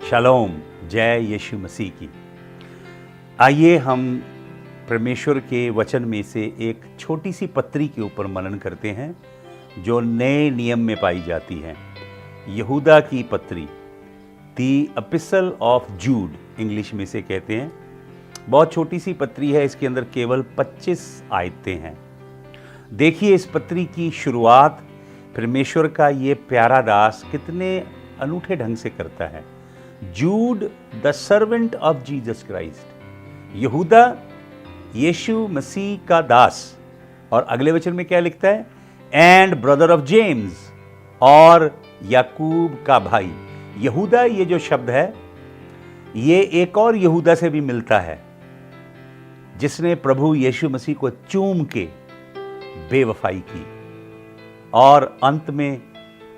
Shalom, जय यीशु मसीह की। आइए हम परमेश्वर के वचन में से एक छोटी सी पत्री के ऊपर मनन करते हैं जो नए नियम में पाई जाती है। यहूदा की पत्री, दी एपिस्टल ऑफ जूड इंग्लिश में से कहते हैं। बहुत छोटी सी पत्री है, इसके अंदर केवल 25 आयतें हैं। देखिए इस पत्री की शुरुआत परमेश्वर का ये प्यारा दास कितने अनूठे ढंग से करता है। Jude the servant of Jesus Christ, यहूदा यीशु मसीह का दास। और अगले वचन में क्या लिखता है? एंड ब्रदर ऑफ जेम्स, और याकूब का भाई। यहूदा ये जो शब्द है ये एक और यहूदा से भी मिलता है जिसने प्रभु यीशु मसीह को चूम के बेवफाई की और अंत में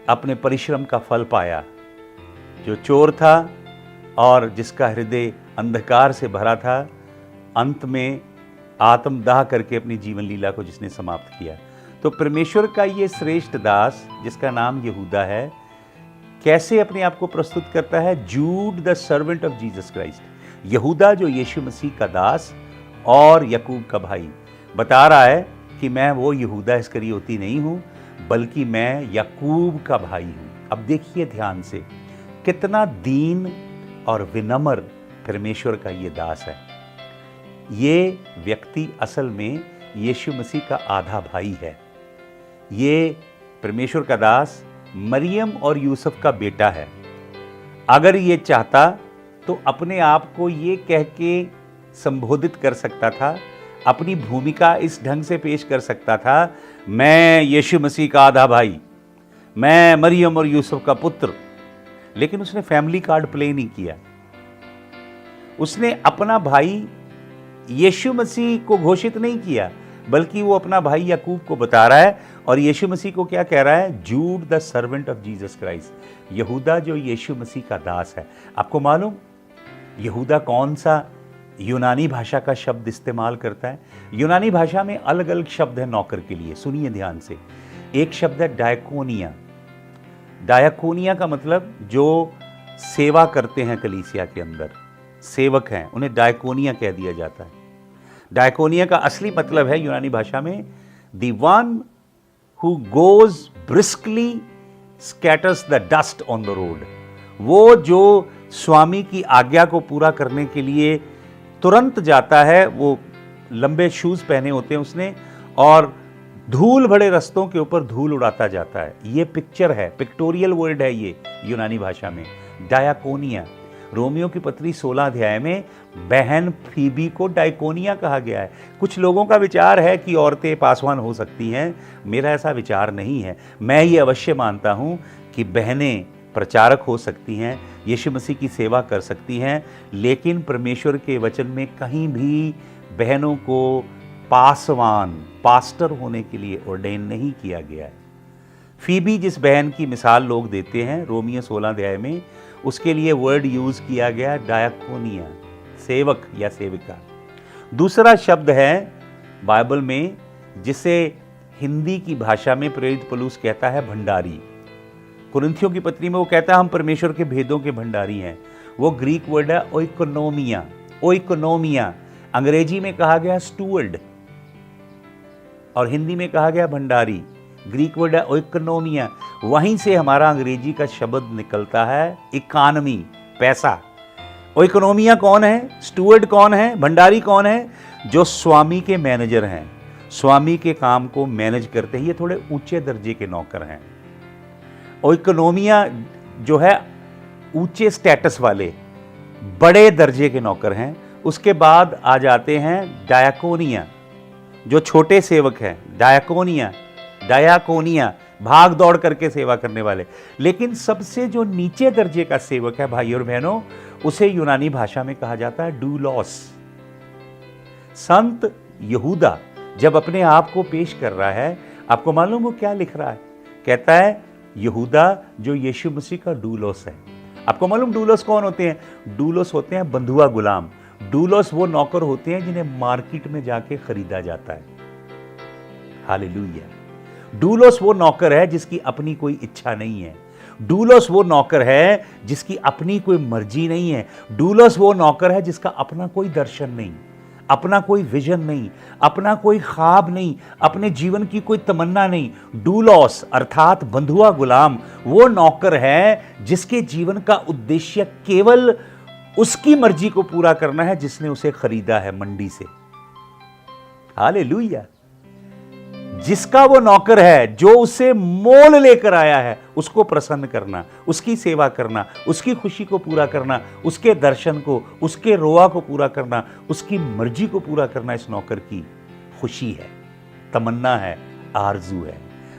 अपने परिश्रम का फल पाया। जो चोर था और जिसका हृदय अंधकार से भरा था, अंत में आत्मदाह करके अपनी जीवन लीला को जिसने समाप्त किया। तो परमेश्वर का ये श्रेष्ठ दास जिसका नाम यहूदा है, कैसे अपने आप को प्रस्तुत करता है? Jude the servant of Jesus Christ. यहूदा जो यीशु मसीह का दास और याकूब का भाई, बता रहा है कि मैं वो यहूदा इस्करियोती नहीं हूं, बल्कि मैं याकूब का भाई हूं। अब देखिए ध्यान से, कितना दीन और विनम्र परमेश्वर का ये दास है। ये व्यक्ति असल में यीशु मसीह का आधा भाई है। ये परमेश्वर का दास मरियम और यूसुफ का बेटा है। अगर ये चाहता तो अपने आप को ये कह के संबोधित कर सकता था, अपनी भूमिका इस ढंग से पेश कर सकता था, मैं यीशु मसीह का आधा भाई, मैं मरियम और यूसुफ का पुत्र। लेकिन उसने फैमिली कार्ड प्ले नहीं किया। उसने अपना भाई यीशु मसीह को घोषित नहीं किया, बल्कि वो अपना भाई याकूब को बता रहा है। और यीशु मसीह को क्या कह रहा है? Jude the servant of Jesus Christ, यहूदा जो यीशु मसीह का दास है। आपको मालूम यहूदा कौन सा यूनानी भाषा का शब्द इस्तेमाल करता है? यूनानी भाषा में अलग अलग शब्द है नौकर के लिए। सुनिए ध्यान से। एक शब्द है डायकोनिया। डायकोनिया का मतलब जो सेवा करते हैं कलीसिया के अंदर, सेवक हैं, उन्हें डायकोनिया कह दिया जाता है। डायकोनिया का असली मतलब है यूनानी भाषा में the one who goes briskly scatters the dust on the road. वो जो स्वामी की आज्ञा को पूरा करने के लिए तुरंत जाता है। वो लंबे शूज पहने होते हैं उसने, और धूल भरे रास्तों के ऊपर धूल उड़ाता जाता है। ये पिक्चर है, पिक्टोरियल वर्ड है ये यूनानी भाषा में, डायकोनिया। रोमियो की पत्री 16 अध्याय में बहन फीबी को डायकोनिया कहा गया है। कुछ लोगों का विचार है कि औरतें पासवान हो सकती हैं। मेरा ऐसा विचार नहीं है। मैं ये अवश्य मानता हूं कि बहनें प्रचारक हो सकती हैं, यीशु मसीह की सेवा कर सकती हैं, लेकिन परमेश्वर के वचन में कहीं भी बहनों को पासवान, पास्टर होने के लिए ऑर्डेन नहीं किया गया है। फीबी जिस बहन की मिसाल लोग देते हैं रोमियो 16 अध्याय में, उसके लिए वर्ड यूज किया गया डायकोनिया, सेवक या सेविका। दूसरा शब्द है बाइबल में जिसे हिंदी की भाषा में प्रेरित पौलुस कहता है भंडारी। कुरिन्थियों की पत्री में वो कहता है हम परमेश्वर के भेदों के भंडारी हैं। वो ग्रीक वर्ड है ओइकोनोमिया। ओइकोनोमिया अंग्रेजी में कहा गया स्टूवर्ड और हिंदी में कहा गया भंडारी। ग्रीक वर्ड है ओइकोनोमिया। वहीं से हमारा अंग्रेजी का शब्द निकलता है इकोनॉमी, पैसा। ओइकोनोमिया कौन है? स्टूवर्ड कौन है? भंडारी कौन है? जो स्वामी के मैनेजर हैं, स्वामी के काम को मैनेज करते हैं। ये थोड़े ऊंचे दर्जे के नौकर हैं। ओइकोनोमिया जो है ऊंचे स्टेटस वाले, बड़े दर्जे के नौकर हैं। उसके बाद आ जाते हैं डायकोनिया, जो छोटे सेवक हैं। डायकोनिया, डायकोनिया भाग दौड़ करके सेवा करने वाले। लेकिन सबसे जो नीचे दर्जे का सेवक है भाई और बहनों, उसे यूनानी भाषा में कहा जाता है डूलोस। संत यहूदा जब अपने आप को पेश कर रहा है, आपको मालूम वो क्या लिख रहा है? कहता है यहूदा जो यीशु मसीह का डूलोस है। आपको मालूम डूलोस कौन होते हैं? डूलोस होते हैं बंधुआ गुलाम। डूलोस वो नौकर होते हैं जिन्हें मार्केट में जाके खरीदा जाता है। हालेलुया। डूलोस वो नौकर है जिसकी अपनी कोई इच्छा नहीं है। डूलोस वो नौकर है जिसकी अपनी कोई मर्जी नहीं है। डूलोस वो नौकर है जिसका अपना कोई दर्शन नहीं, अपना कोई विजन नहीं, अपना कोई ख्वाब नहीं, अपने जीवन की कोई तमन्ना नहीं। डूलोस अर्थात बंधुआ गुलाम वो नौकर है जिसके जीवन का उद्देश्य केवल उसकी मर्जी को पूरा करना है जिसने उसे खरीदा है मंडी से। हालेलुया। जिसका वो नौकर है जो उसे मोल लेकर आया है, उसको प्रसन्न करना, उसकी सेवा करना, उसकी खुशी को पूरा करना, उसके दर्शन को, उसके रोआ को पूरा करना, उसकी मर्जी को पूरा करना इस नौकर की खुशी है, तमन्ना है, आरजू है।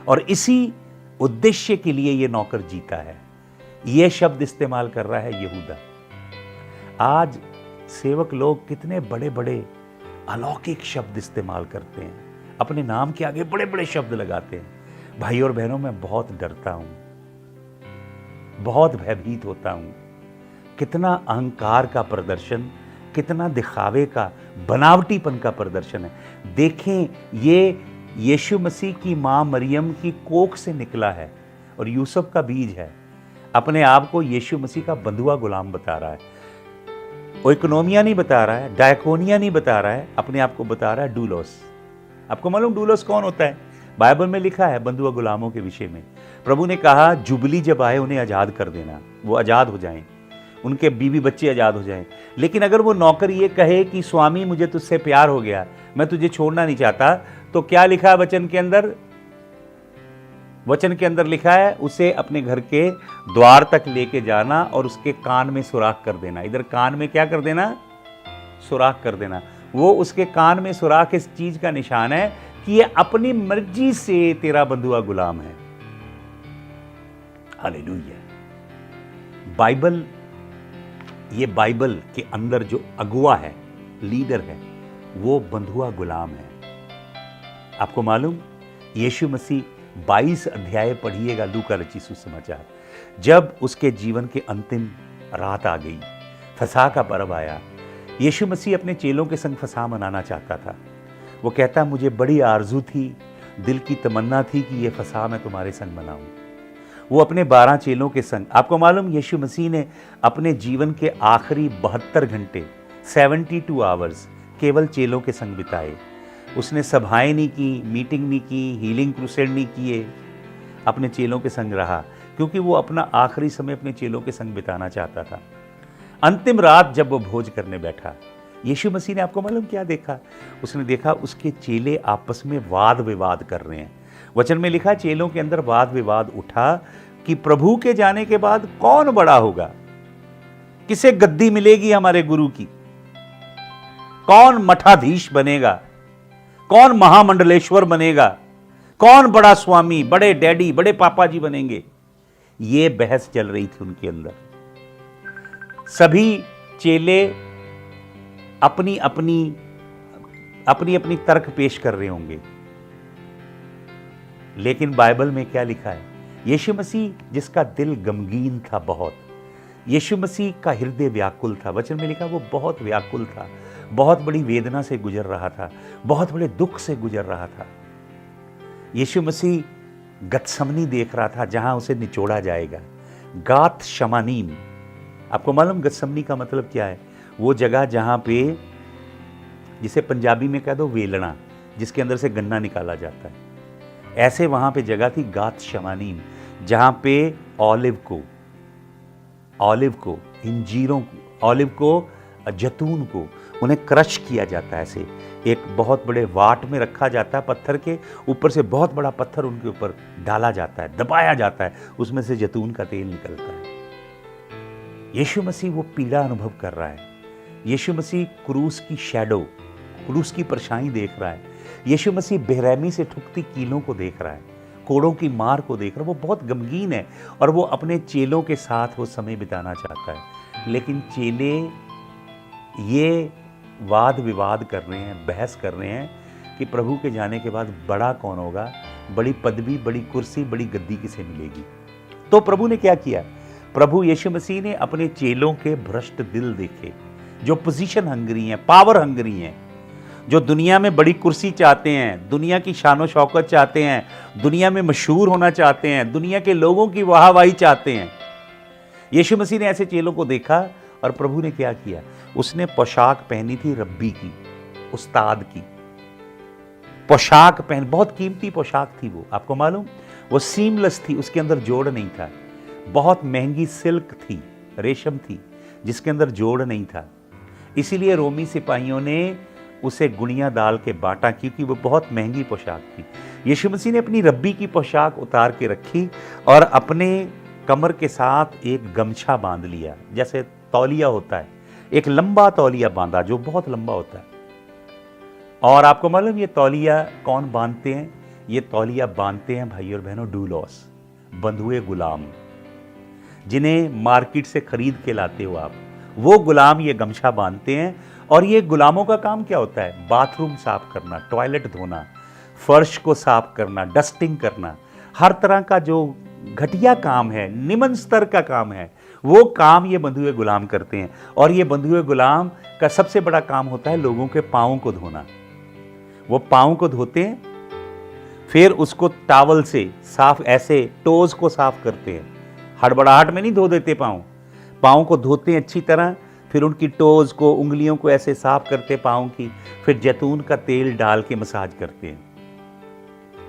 और इसी उद्देश्य के लिए ये नौकर जीता है। ये शब्द इस्तेमाल कर रहा है यहूदा। आज सेवक लोग कितने बड़े बड़े अलौकिक शब्द इस्तेमाल करते हैं, अपने नाम के आगे बड़े बड़े शब्द लगाते हैं। भाई और बहनों, मैं बहुत डरता हूं, बहुत भयभीत होता हूं। कितना अहंकार का प्रदर्शन, कितना दिखावे का, बनावटीपन का प्रदर्शन है। देखें, ये यीशु मसीह की मां मरियम की कोख से निकला है और यूसुफ का बीज है। अपने आप को यीशु मसीह का बंधुआ गुलाम बता रहा है। ओइकोनोमिया नहीं बता रहा है, डायकोनिया नहीं बता रहा है, अपने आप को बता रहा है डूलोस। आपको मालूम डूलोस कौन होता है? बाइबल में लिखा है बंधुआ गुलामों के विषय में। प्रभु ने कहा जुबली जब आए उन्हें आजाद कर देना, वो आजाद हो जाएं, उनके बीवी बच्चे आजाद हो जाएं। लेकिन अगर वो नौकर ये कहे कि स्वामी मुझे तुझसे प्यार हो गया, मैं तुझे छोड़ना नहीं चाहता, तो क्या लिखा है वचन के अंदर? वचन के अंदर लिखा है उसे अपने घर के द्वार तक लेके जाना और उसके कान में सुराख कर देना। इधर कान में क्या कर देना? सुराख कर देना। वो उसके कान में सुराख इस चीज का निशान है कि ये अपनी मर्जी से तेरा बंधुआ गुलाम है। हालेलुया। बाइबल, ये बाइबल के अंदर जो अगुआ है, लीडर है, वो बंधुआ गुलाम है। आपको मालूम, यीशु मसीह 22 अध्याय पढ़िएगा लूका रचित सुसमाचार। जब उसके जीवन के अंतिम रात आ गई, फसह का पर्व आया, यीशु मसीह अपने चेलों के संग फसह मनाना चाहता था। वो कहता, मुझे बड़ी आरजू थी, दिल की तमन्ना थी कि ये फसह मैं तुम्हारे संग मनाऊं। वो अपने 12 चेलों के संग, आपको मालूम यीशु मसीह ने अपने जीवन के आखिरी 72 घंटे 72 आवर्स केवल चेलों के संग बिताए। उसने सभाएं नहीं की, मीटिंग नहीं की, हीलिंग क्रूसेड नहीं किए, अपने चेलों के संग रहा, क्योंकि वो अपना आखिरी समय अपने चेलों के संग बिताना चाहता था। अंतिम रात जब वो भोज करने बैठा, यीशु मसीह ने, आपको मालूम क्या देखा? उसने देखा उसके चेले आपस में वाद विवाद कर रहे हैं। वचन में लिखा, चेलों के अंदर वाद विवाद उठा कि प्रभु के जाने के बाद कौन बड़ा होगा, किसे गद्दी मिलेगी हमारे गुरु की, कौन मठाधीश बनेगा, कौन महामंडलेश्वर बनेगा, कौन बड़ा स्वामी, बड़े डैडी, बड़े पापा जी बनेंगे। ये बहस चल रही थी उनके अंदर। सभी चेले अपनी अपनी तर्क पेश कर रहे होंगे, लेकिन बाइबल में क्या लिखा है? यीशु मसीह जिसका दिल गमगीन था बहुत, यीशु मसीह का हृदय व्याकुल था। वचन में लिखा वो बहुत व्याकुल था, बहुत बड़ी वेदना से गुजर रहा था, बहुत बड़े दुख से गुजर रहा था। यीशु मसीह गतसमनी देख रहा था जहां उसे निचोड़ा जाएगा। गात शमानीम, आपको मालूम गतसमनी का मतलब क्या है? वो जगह जहां पे, जिसे पंजाबी में कह दो वेलना, जिसके अंदर से गन्ना निकाला जाता है, ऐसे वहां पे जगह थी गात शमानीम, जहां पे ऑलिव को, इंजीरों को, ऑलिव को, जैतून को, उन्हें क्रश किया जाता है। ऐसे एक बहुत बड़े वाट में रखा जाता है, पत्थर के ऊपर से बहुत बड़ा पत्थर उनके ऊपर डाला जाता है, दबाया जाता है, उसमें से जैतून का तेल निकलता है। यीशु मसीह वो पीड़ा अनुभव कर रहा है। यीशु मसीह क्रूस की शैडो, क्रूस की परछाई देख रहा है। यीशु मसीह बेरहमी से ठुकती कीलों को देख रहा है, कोड़ों की मार को देख रहा है। वो बहुत गमगीन है और वो अपने चेलों के साथ वो समय बिताना चाहता है। लेकिन चेले ये वाद विवाद कर रहे हैं, बहस कर रहे हैं कि प्रभु के जाने के बाद बड़ा कौन होगा, बड़ी पदवी, बड़ी कुर्सी, बड़ी गद्दी किसे मिलेगी। तो प्रभु ने क्या किया? प्रभु यीशु मसीह ने अपने चेलों के भ्रष्ट दिल देखे, जो पोजीशन हंगरी हैं, पावर हंगरी हैं। जो दुनिया में बड़ी कुर्सी चाहते हैं, दुनिया की शानो शौकत चाहते हैं, दुनिया में मशहूर होना चाहते हैं, दुनिया के लोगों की वाहवाही चाहते हैं। यीशु मसीह ने ऐसे चेलों को देखा और प्रभु ने क्या किया, उसने पोशाक पहनी थी रब्बी की, उस्ताद की पोशाक पहन, बहुत कीमती पोशाक थी वो, आपको मालूम, वो सीमलेस थी, उसके अंदर जोड़ नहीं था। बहुत महंगी सिल्क थी, रेशम थी, जिसके अंदर जोड़ नहीं था। इसीलिए रोमी सिपाहियों ने उसे गुड़ियां डाल के बांटा, क्योंकि वो बहुत महंगी पोशाक थी। यीशु मसीह ने अपनी रब्बी की पोशाक उतार के रखी और अपने कमर के साथ एक गमछा बांध लिया, जैसे तौलिया होता है, एक लंबा तौलिया बांधा जो बहुत लंबा होता है। और आपको मालूम ये तौलिया कौन बांधते हैं? ये तौलिया बांधते हैं भाई और बहनों डूलॉस, बंधुए गुलाम, जिन्हें मार्केट से खरीद के लाते हो आप, वो गुलाम ये गमछा बांधते हैं। और ये गुलामों का काम क्या होता है? बाथरूम साफ करना, टॉयलेट धोना, फर्श को साफ करना, डस्टिंग करना, हर तरह का जो घटिया काम है, निम्न स्तर का काम है, वो काम ये बंधुए गुलाम करते हैं। और ये बंधुए गुलाम का सबसे बड़ा काम होता है लोगों के पाँव को धोना। वो पाँव को धोते हैं, फिर उसको टॉवल से साफ, ऐसे टोज को साफ करते हैं, हड़बड़ाहट में नहीं धो देते, पाँव को धोते हैं अच्छी तरह, फिर उनकी टोज को, उंगलियों को ऐसे साफ करते पाँव की, फिर जैतून का तेल डाल के मसाज करते हैं।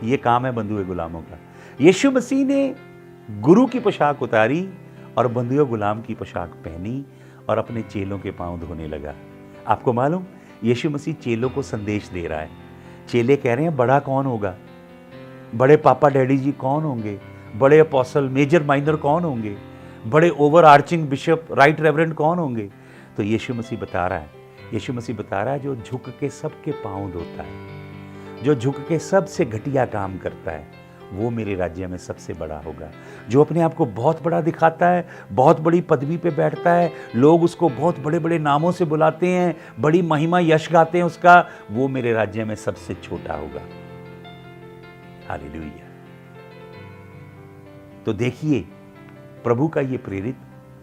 ये काम है बंधुए गुलामों का। यीशु मसीह ने गुरु की पोशाक उतारी और बंधुए गुलाम की पोशाक पहनी और अपने चेलों के पाँव धोने लगा। आपको मालूम, यीशु मसीह चेलों को संदेश दे रहा है। चेले कह रहे हैं बड़ा कौन होगा, बड़े पापा डैडी जी कौन होंगे, बड़े अपोस्टल, मेजर माइनर कौन होंगे, बड़े over arching bishop, right reverend कौन होंगे? तो यीशु मसीह बता रहा है, यीशु मसीह बता रहा है जो झुक के सबके पाँव धोता है, जो झुक के सबसे घटिया काम करता है, वो मेरे राज्य में सबसे बड़ा होगा। जो अपने आप को बहुत बड़ा दिखाता है, बहुत बड़ी पदवी पे बैठता है, लोग उसको बहुत बड़े बड़े नामों से बुलाते हैं, बड़ी महिमा यश गाते हैं उसका, वो मेरे राज्य में सबसे छोटा होगा। हालेलुया। तो देखिए, प्रभु का ये प्रेरित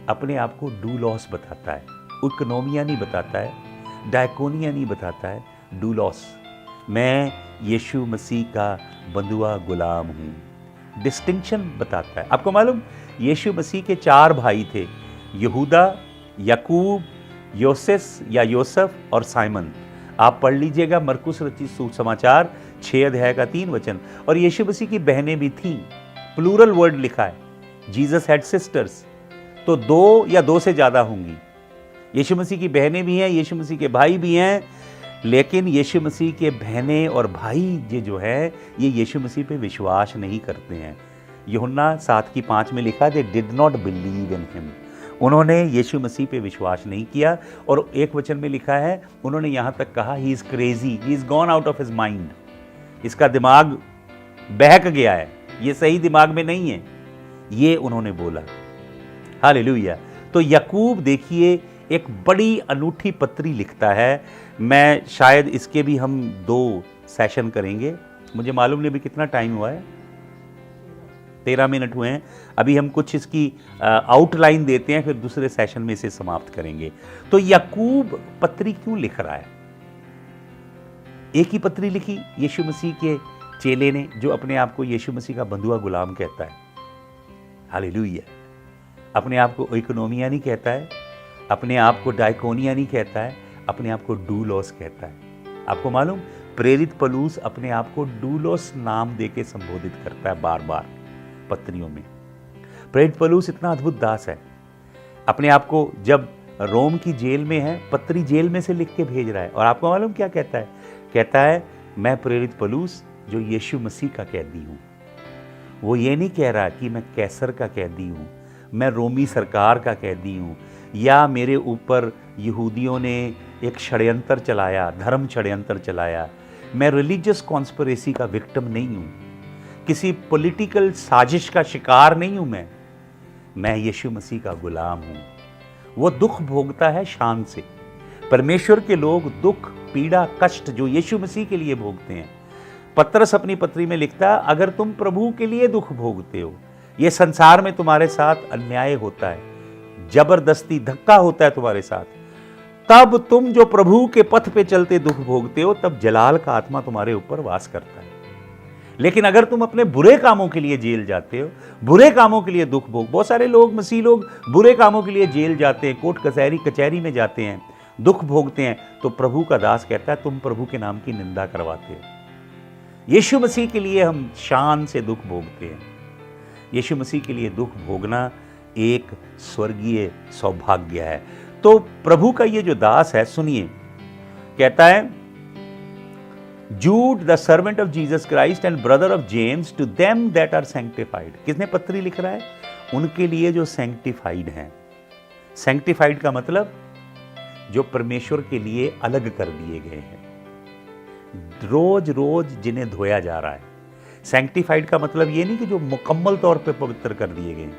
अपने आप को डूलॉस बताता है, इकोनोमिया नहीं बताता है, डायकोनिया नहीं बताता है, डूलॉस। मैं यीशु मसीह का बंधुआ गुलाम हूँ, डिस्टिंक्शन बताता है। आपको मालूम, यीशु मसीह के 4 भाई थे, यहूदा, याकूब, योसेस या योसफ और साइमन। आप पढ़ लीजिएगा मरकुस रचित सुसमाचार 6 अध्याय का 3 वचन। और यीशु मसीह की बहनें भी थीं, प्लूरल वर्ड लिखा है, जीसस हैड सिस्टर्स, तो 2 या 2 से ज़्यादा होंगी। यीशु मसीह की बहनें भी हैं, यीशु मसीह के भाई भी हैं, लेकिन यीशु मसीह के बहनें और भाई ये जो है, ये यीशु मसीह पे विश्वास नहीं करते हैं। यूहन्ना 7:5 में लिखा, they did not believe in him, उन्होंने यीशु मसीह पे विश्वास नहीं किया। और एक वचन में लिखा है, उन्होंने यहाँ तक कहा, he is crazy, he is gone out of his mind, इसका दिमाग बहक गया है, ये सही दिमाग में नहीं है, ये उन्होंने बोला। हालेलुया। तो याकूब देखिए एक बड़ी अनूठी पत्री लिखता है। मैं शायद इसके भी हम 2 सेशन करेंगे, मुझे मालूम नहीं अभी कितना टाइम हुआ है, 13 मिनट हुए हैं। अभी हम कुछ इसकी आउटलाइन देते हैं, फिर दूसरे सेशन में इसे समाप्त करेंगे। तो याकूब पत्री क्यों लिख रहा है? एक ही पत्री लिखी यीशु मसीह के चेले ने, जो अपने आप को यीशु मसीह का बंधुआ गुलाम कहता है। हालेलुया। अपने आप को इकोनोमिया नहीं कहता है, अपने आप को डायकोनिया नहीं कहता है, अपने आप को डूलॉस कहता है। आपको मालूम, प्रेरित पौलुस अपने आप को डूलॉस नाम देके संबोधित करता है बार बार पत्रियों में। प्रेरित पौलुस इतना अद्भुत दास है, अपने आप को जब रोम की जेल में है, पत्री जेल में से लिख के भेज रहा है। और आपको मालूम क्या कहता है? कहता है, मैं प्रेरित पौलुस जो यीशु मसीह का कैदी हूँ। वो ये नहीं कह रहा कि मैं कैसर का कैदी हूँ, मैं रोमी सरकार का कैदी हूँ, या मेरे ऊपर यहूदियों ने एक षड्यंत्र चलाया, धर्म षड्यंत्र चलाया। मैं रिलीजियस कॉन्स्पिरेसी का विक्टिम नहीं हूँ, किसी पॉलिटिकल साजिश का शिकार नहीं हूँ। मैं यीशु मसीह का गुलाम हूँ। वो दुख भोगता है शान से। परमेश्वर के लोग दुख, पीड़ा, कष्ट जो यीशु मसीह के लिए भोगते हैं। पतरस अपनी पत्री में लिखता, अगर तुम प्रभु के लिए दुख भोगते हो, ये संसार में तुम्हारे साथ अन्याय होता है, जबरदस्ती धक्का होता है तुम्हारे साथ, तब तुम जो प्रभु के पथ पे चलते दुख भोगते हो, तब जलाल का आत्मा तुम्हारे ऊपर वास करता है। लेकिन अगर तुम अपने बुरे कामों के लिए जेल जाते हो, बुरे कामों के लिए दुख भोग, बहुत सारे लोग, मसीह लोग बुरे कामों के लिए जेल जाते हैं, कोर्ट कचहरी में जाते हैं, दुख भोगते हैं, तो प्रभु का दास कहता है तुम प्रभु के नाम की निंदा करवाते हो। यीशु मसीह के लिए हम शान से दुख भोगते हैं। यीशु मसीह के लिए दुख भोगना एक स्वर्गीय सौभाग्य है। तो प्रभु का ये जो दास है, सुनिए, कहता है, Jude the servant of Jesus Christ and brother of James, to them that are sanctified. किसने पत्री लिख रहा है? उनके लिए जो सैंक्टिफाइड हैं। सैंक्टिफाइड का मतलब जो परमेश्वर के लिए अलग कर दिए गए हैं, रोज रोज जिन्हें धोया जा रहा है। सैंक्टिफाइड का मतलब ये नहीं कि जो मुकम्मल तौर पे पवित्र कर दिए गए,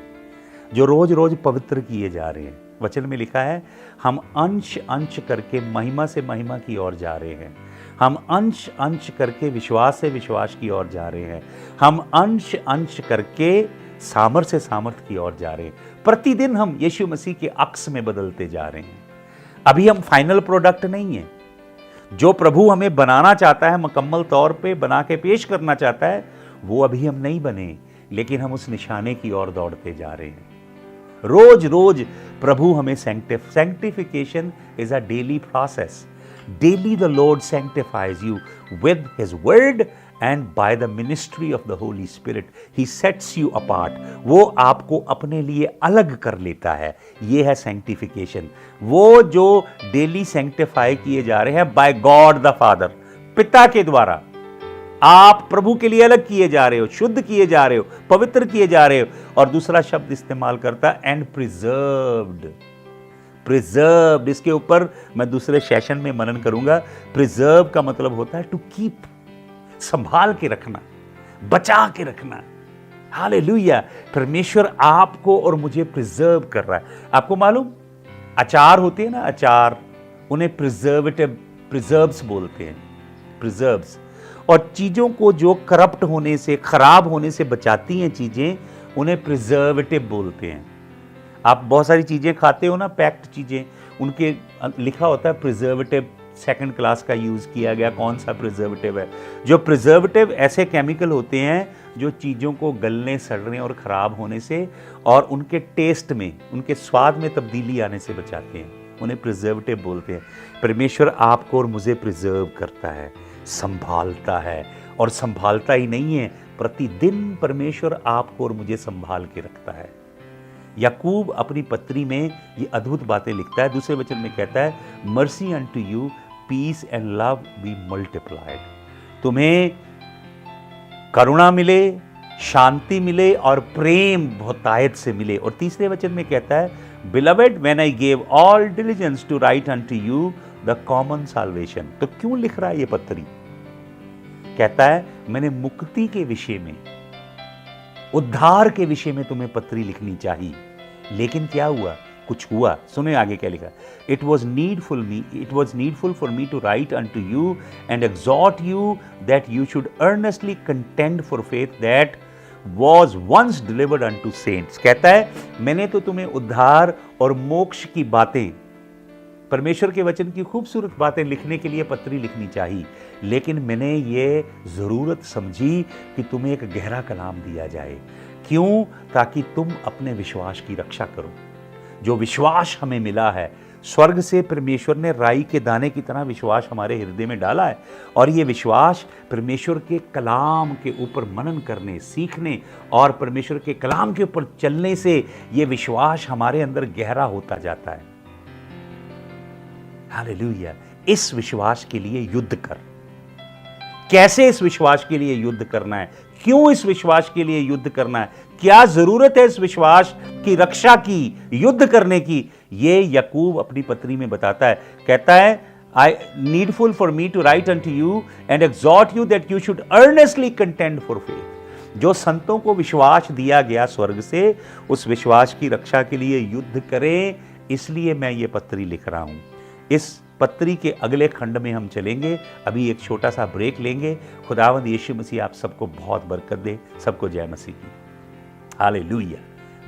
जो रोज रोज पवित्र किए जा रहे हैं। वचन में लिखा है हम अंश अंश करके महिमा से महिमा की ओर जा रहे हैं, हम अंश अंश करके विश्वास से विश्वास की ओर जा रहे हैं, हम अंश अंश करके सामर्थ से सामर्थ की ओर जा रहे हैं। प्रतिदिन हम यीशु मसीह के अक्स में बदलते जा रहे हैं। अभी हम फाइनल प्रोडक्ट नहीं है। जो प्रभु हमें बनाना चाहता है, मुकम्मल तौर पे बना के पेश करना चाहता है, वो अभी हम नहीं बने, लेकिन हम उस निशाने की ओर दौड़ते जा रहे हैं। रोज रोज प्रभु हमें sanctification is a daily process. Daily the Lord sanctifies you with his word and by the ministry of the Holy Spirit he sets you apart. वो आपको अपने लिए अलग कर लेता है। ये है सैंक्टिफिकेशन। वो जो डेली सैंक्टिफाई किए जा रहे हैं बाय गॉड द फादर, पिता के द्वारा। आप प्रभु के लिए अलग किए जा रहे हो, शुद्ध किए जा रहे हो, पवित्र किए जा रहे हो। और दूसरा शब्द इस्तेमाल करता है एंड प्रिजर्व्ड। प्रिजर्व्ड, इसके ऊपर मैं दूसरे सेशन में मनन करूंगा। प्रिजर्व का मतलब होता है टू कीप, संभाल के रखना, बचा के रखना। हालेलुया। परमेश्वर आपको और मुझे प्रिजर्व कर रहा है। आपको मालूम, अचार होते हैं ना, अचार, उन्हें प्रिजर्व्स बोलते हैं, प्रिजर्व्स। और चीजों को जो करप्ट होने से, खराब होने से बचाती हैं चीजें, उन्हें प्रिजर्वेटिव बोलते हैं। आप बहुत सारी चीजें खाते हो ना, पैक्ड चीजें, उनके लिखा होता है प्रिजर्वेटिव, सेकंड क्लास का यूज किया गया। कौन सा प्रिजर्वेटिव है? जो प्रिजर्वेटिव ऐसे केमिकल होते हैं जो चीजों को गलने, सड़ने और खराब होने से और उनके टेस्ट में, उनके स्वाद में तब्दीली आने से बचाते हैं, उन्हें प्रिजर्वेटिव बोलते हैं। परमेश्वर आपको और मुझे प्रिजर्व करता है, संभालता है। और संभालता ही नहीं है, प्रतिदिन परमेश्वर आपको और मुझे संभाल के रखता है। याकूब अपनी पत्री में ये अद्भुत बातें लिखता है। दूसरे वचन में कहता है, mercy unto you, peace and love be multiplied. तुम्हें करुणा मिले, शांति मिले और प्रेम बहुतायत से मिले। और तीसरे वचन में कहता है, beloved when I gave all diligence to write unto you the common salvation. तो क्यों लिख रहा है ये पत्री? कहता है मैंने मुक्ति के विषय में, उद्धार के विषय में तुम्हें पत्री लिखनी चाहिए। लेकिन क्या हुआ? कुछ हुआ। सुने आगे क्या लिखा। It was needful for me to write unto you and exhort you that you should earnestly contend for faith that was once delivered unto saints. कहता है मैंने तो तुम्हें उद्धार और मोक्ष की बातें, परमेश्वर के वचन की खूबसूरत बातें लिखने के लिए पत्री लिखनी चाहिए, लेकिन मैंने ये ज़रूरत समझी कि तुम्हें एक गहरा कलाम दिया जाए। क्यों? ताकि तुम अपने विश्वास की रक्षा करो। जो विश्वास हमें मिला है स्वर्ग से, परमेश्वर ने राई के दाने की तरह विश्वास हमारे हृदय में डाला है। और ये विश्वास परमेश्वर के कलाम के ऊपर मनन करने, सीखने और परमेश्वर के कलाम के ऊपर चलने से ये विश्वास हमारे अंदर गहरा होता जाता है। हालेलुया। इस विश्वास के लिए युद्ध कर। कैसे इस विश्वास के लिए युद्ध करना है? क्यों इस विश्वास के लिए युद्ध करना है? क्या जरूरत है इस विश्वास की रक्षा की, युद्ध करने की? ये याकूब अपनी पत्री में बताता है। कहता है I needful for me to write unto you and exhort you that you should earnestly contend for faith. जो संतों को विश्वास दिया गया स्वर्ग से, उस विश्वास की रक्षा के लिए युद्ध करें। इसलिए मैं ये पत्री लिख रहा हूं। इस पत्री के अगले खंड में हम चलेंगे। अभी एक छोटा सा ब्रेक लेंगे। खुदावंद यीशु मसीह आप सबको बहुत बरकत दे। सबको जय मसीह की। Hallelujah.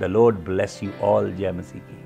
The Lord bless you all. जय मसीह की।